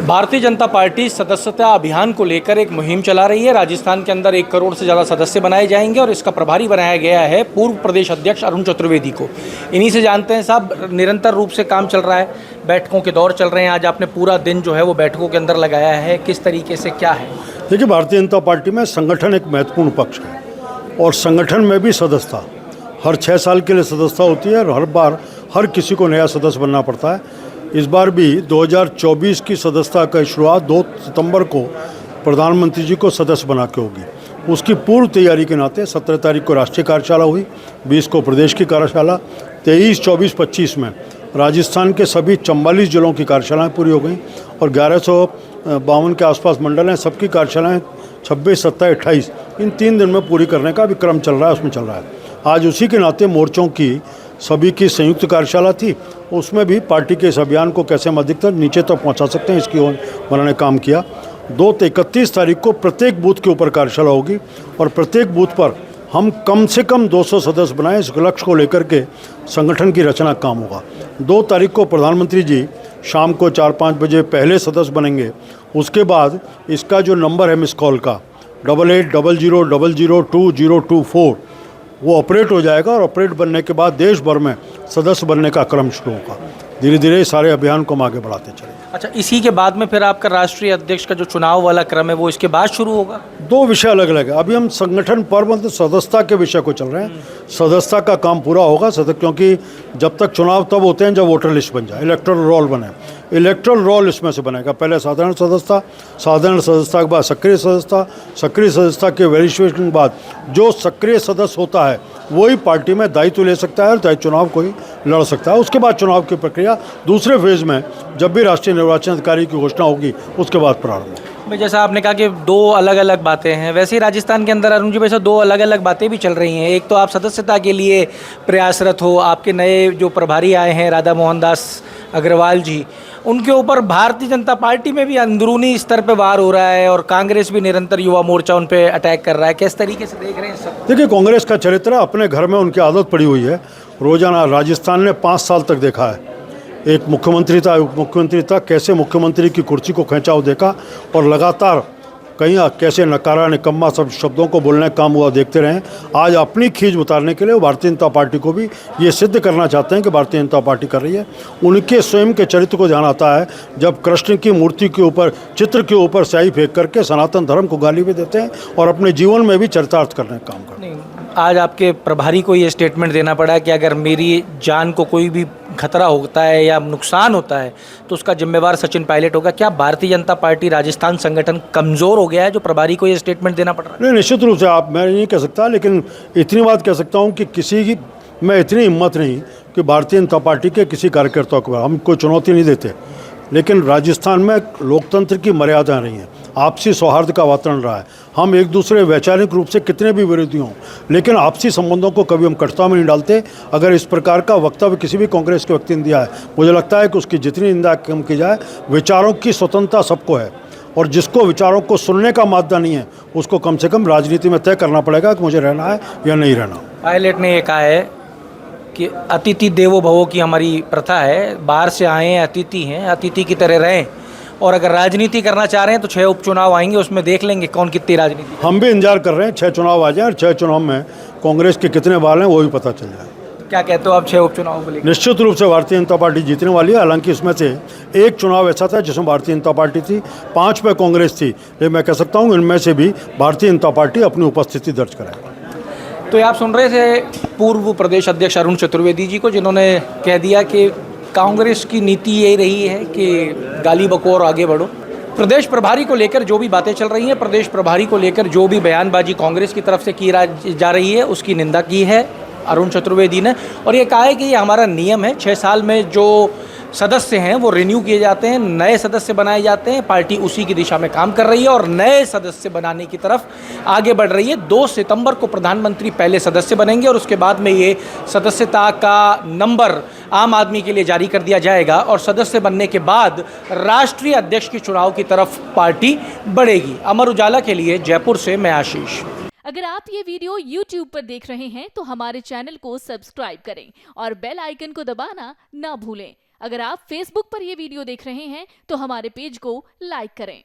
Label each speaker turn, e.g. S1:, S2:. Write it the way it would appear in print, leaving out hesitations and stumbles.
S1: Bharatiya Janata party सदस्यता अभियान को लेकर एक मुहिम चला रही है। राजस्थान के अंदर 1 करोड़ से ज़्यादा सदस्य बनाए जाएंगे और इसका प्रभारी बनाया गया है पूर्व प्रदेश अध्यक्ष अरुण चतुर्वेदी को। इन्हीं से जानते हैं साहब, निरंतर रूप से काम चल रहा है, बैठकों के दौर चल रहे हैं। आज आपने पूरा दिन जो है वो बैठकों के अंदर लगाया है, किस तरीके से क्या है?
S2: देखिए, भारतीय जनता पार्टी में संगठन एक महत्वपूर्ण पक्ष है और संगठन में भी सदस्यता हर 6 साल के लिए सदस्यता होती है और हर बार हर किसी को नया सदस्य बनना पड़ता है। इस बार भी 2024 की सदस्यता की शुरुआत 2 सितंबर को प्रधानमंत्री जी को सदस्य बना के होगी। उसकी पूर्व तैयारी के नाते 17 तारीख को राष्ट्रीय कार्यशाला हुई, 20 को प्रदेश की कार्यशाला, 23, 24, 25 में राजस्थान के सभी 44 जिलों की कार्यशालाएँ पूरी हो गई और 1152 के आसपास मंडल हैं। सबकी कार्यशालाएँ 26, 27, 28 इन 3 दिन में पूरी करने का भी क्रम चल रहा है, उसमें चल रहा है। आज उसी के नाते मोर्चों की सभी की संयुक्त कार्यशाला थी, उसमें भी पार्टी के इस अभियान को कैसे हम अधिकतर नीचे तक पहुंचा सकते हैं इसकी ओर उन्होंने काम किया। 2 से 31 तारीख को प्रत्येक बूथ के ऊपर कार्यशाला होगी और प्रत्येक बूथ पर हम कम से कम 200 सदस्य बनाएं। इस लक्ष्य को लेकर के संगठन की रचना काम होगा। 2 तारीख को प्रधानमंत्री जी शाम को 4-5 बजे पहले सदस्य बनेंगे। उसके बाद इसका जो नंबर है मिस कॉल का 8800002024 वो ऑपरेट हो जाएगा और ऑपरेट बनने के बाद देश भर में सदस्य बनने का क्रम शुरू होगा। धीरे धीरे सारे अभियान को हम आगे बढ़ाते चलेंगे।
S1: अच्छा, इसी के बाद में फिर आपका राष्ट्रीय अध्यक्ष का जो चुनाव वाला क्रम है वो इसके बाद शुरू होगा?
S2: 2 विषय अलग अलग है। अभी हम संगठन पर मतलब सदस्यता के विषय को चल रहे हैं। सदस्यता का काम पूरा होगा क्योंकि जब तक चुनाव तब होते हैं जब वोटर लिस्ट बन जाए, इलेक्टोरल रोल बने। इलेक्टोरल रोल इसमें से बनेगा। पहले साधारण सदस्यता, साधारण सदस्यता के बाद सक्रिय सदस्यता, सक्रिय सदस्यता के वेरिफिकेशन के बाद जो सक्रिय सदस्य होता है वही पार्टी में दायित्व ले सकता है और चाहे चुनाव को ही लड़ सकता है। उसके बाद चुनाव की प्रक्रिया दूसरे फेज में जब भी राष्ट्रीय निर्वाचन अधिकारी की घोषणा होगी उसके बाद प्रारंभ होगा।
S1: जैसा आपने कहा कि 2 अलग अलग बातें हैं, वैसे ही राजस्थान के अंदर अरुण जी वैसे 2 अलग अलग बातें भी चल रही हैं। एक तो आप सदस्यता के लिए प्रयासरत हो, आपके नए जो प्रभारी आए हैं राधा मोहन दास अग्रवाल जी, उनके ऊपर भारतीय जनता पार्टी में भी अंदरूनी स्तर पे वार हो रहा है और कांग्रेस भी निरंतर युवा मोर्चा उन पे अटैक कर रहा है। किस तरीके से देख रहे हैं सब?
S2: देखिए, कांग्रेस का चरित्र अपने घर में उनकी आदत पड़ी हुई है। रोजाना राजस्थान ने 5 साल तक देखा है, एक मुख्यमंत्री था, उप मुख्यमंत्री था, कैसे मुख्यमंत्री की कुर्सी को खींचाव देखा और लगातार कहीं कैसे नकारा निकम्मा सब शब्दों को बोलने का काम हुआ देखते रहे। आज अपनी खींच उतारने के लिए भारतीय जनता पार्टी को भी ये सिद्ध करना चाहते हैं कि भारतीय जनता पार्टी कर रही है। उनके स्वयं के चरित्र को ध्यान आता है जब कृष्ण की मूर्ति के ऊपर, चित्र के ऊपर स्याही फेंक करके सनातन धर्म को गाली भी देते हैं और अपने जीवन में भी चरितार्थ करने का काम करते हैं।
S1: आज आपके प्रभारी को ये स्टेटमेंट देना पड़ा कि अगर मेरी जान को कोई भी खतरा होता है या नुकसान होता है तो उसका जिम्मेवार सचिन पायलट होगा। क्या भारतीय जनता पार्टी राजस्थान संगठन कमज़ोर हो गया है जो प्रभारी को ये स्टेटमेंट देना पड़ रहा है?
S2: नहीं, निश्चित रूप से मैं नहीं कह सकता, लेकिन इतनी बात कह सकता हूँ कि किसी की मैं इतनी हिम्मत नहीं कि भारतीय जनता पार्टी के किसी कार्यकर्ता को हम कोई चुनौती नहीं देते, लेकिन राजस्थान में लोकतंत्र की मर्यादा नहीं है, आपसी सौहार्द का वातावरण रहा है। हम एक दूसरे वैचारिक रूप से कितने भी विरोधी हों, लेकिन आपसी संबंधों को कभी हम कटुता में नहीं डालते। अगर इस प्रकार का वक्तव्य किसी भी कांग्रेस के व्यक्ति ने दिया है, मुझे लगता है कि उसकी जितनी निंदा कम की जाए। विचारों की स्वतंत्रता सबको है और जिसको विचारों को सुनने का मादा नहीं है उसको कम से कम राजनीति में तय करना पड़ेगा कि मुझे रहना है या नहीं रहना।
S1: पायलट ने ये कहा है कि अतिथि देवो भवो की हमारी प्रथा है, बाहर से आए हैं, अतिथि हैं, अतिथि की तरह रहें और अगर राजनीति करना चाह रहे हैं तो 6 उपचुनाव आएंगे, उसमें देख लेंगे कौन कितनी राजनीति।
S2: हम भी इंतजार कर रहे हैं 6 चुनाव आ जाए और 6 चुनाव में कांग्रेस के कितने बाल हैं वो भी पता चल जाए।
S1: क्या कहते हो आप 6 उपचुनाव को लेकर?
S2: निश्चित रूप से भारतीय जनता पार्टी जीतने वाली है। हालांकि इसमें से एक चुनाव ऐसा था जिसमें भारतीय जनता पार्टी थी, 5 पे कांग्रेस थी, लेकिन मैं कह सकता हूँ इनमें से भी भारतीय जनता पार्टी अपनी उपस्थिति दर्ज कराएगी।
S1: तो आप सुन रहे थे पूर्व प्रदेश अध्यक्ष अरुण चतुर्वेदी जी को, जिन्होंने कह दिया कि कांग्रेस की नीति यही रही है कि गाली बको और आगे बढ़ो। प्रदेश प्रभारी को लेकर जो भी बातें चल रही हैं, प्रदेश प्रभारी को लेकर जो भी बयानबाजी कांग्रेस की तरफ से की जा रही है उसकी निंदा की है अरुण चतुर्वेदी ने और ये कहा है कि ये हमारा नियम है, 6 साल में जो सदस्य हैं वो रिन्यू किए जाते हैं, नए सदस्य बनाए जाते हैं। पार्टी उसी की दिशा में काम कर रही है और नए सदस्य बनाने की तरफ आगे बढ़ रही है। 2 सितंबर को प्रधानमंत्री पहले सदस्य बनेंगे और उसके बाद में ये सदस्यता का नंबर आम आदमी के लिए जारी कर दिया जाएगा और सदस्य बनने के बाद राष्ट्रीय अध्यक्ष के चुनाव की तरफ पार्टी बढ़ेगी। अमर उजाला के लिए जयपुर से मैं आशीष।
S3: अगर आप ये वीडियो YouTube पर देख रहे हैं तो हमारे चैनल को सब्सक्राइब करें और बेल आइकन को दबाना ना भूलें। अगर आप Facebook पर ये वीडियो देख रहे हैं तो हमारे पेज को लाइक करें।